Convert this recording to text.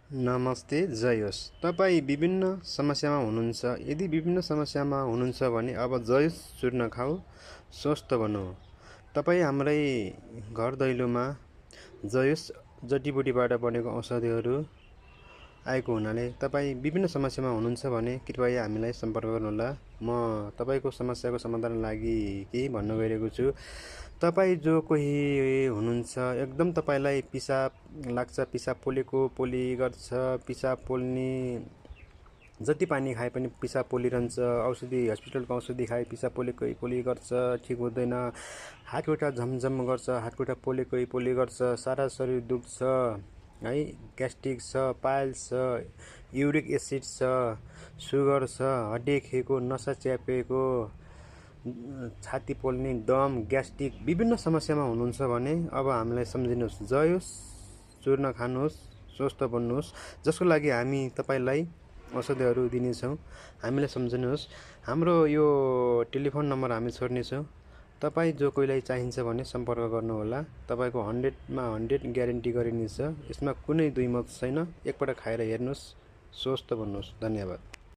नमस्ते, जय होस्। तपाईँ विभिन्न समस्यामा हुनुहुन्छ। यदि विभिन्न समस्यामा हुनुहुन्छ भने अब जयोस् चूर्ण खाऊ, स्वस्थ बन्नु। तपाईँ हाम्रै घर दैलोमा जयोस् जडीबुटीबाट बनेको औषधिहरू आएको हुनाले तपाईँ विभिन्न समस्यामा हुनुहुन्छ भने कृपया हामीलाई सम्पर्क गर्नुहोला। म तपाईँको समस्याको समाधानको लागि केही भन्न गइरहेको छु। तपाईँ जो कोही हुनुहुन्छ एकदम तपाईँलाई पिसाब लाग्छ, पिसाब पोली गर्छ, पिसाब पोल्ने जति पानी खाए पनि पिसाब पोलिरहन्छ, हस्पिटलको औषधि खाए पिसाब पोली गर्छ, ठिक हुँदैन, हातखुट्टा झमझम गर्छ, हातखुट्टा पोली गर्छ, सारा शरीर दुख्छ है, ग्यास्ट्रिक छ, पाइल्स छ, युरिक एसिड छ, सुगर छ, हड्डी खेको, नसा च्यापेको, छाती पोल्ने, दम, ग्यास्ट्रिक विभिन्न समस्यामा हुनुहुन्छ भने अब हामीलाई सम्झिनुहोस्, जयोस् चूर्ण खानुहोस्, स्वस्थ बन्नुहोस्, जसको लागि हामी तपाईँलाई औषधिहरू दिनेछौँ। हामीलाई सम्झिनुहोस्। हाम्रो यो टेलिफोन नम्बर हामी छोड्नेछौँ। तपाईँ जो कोहीलाई चाहिन्छ भने सम्पर्क गर्नुहोला। तपाईँको 100मा 100 ग्यारेन्टी गरिनेछ। यसमा कुनै दुई मत छैन। एकपटक खाएर हेर्नुहोस्, स्वस्थ बन्नुहोस्। धन्यवाद।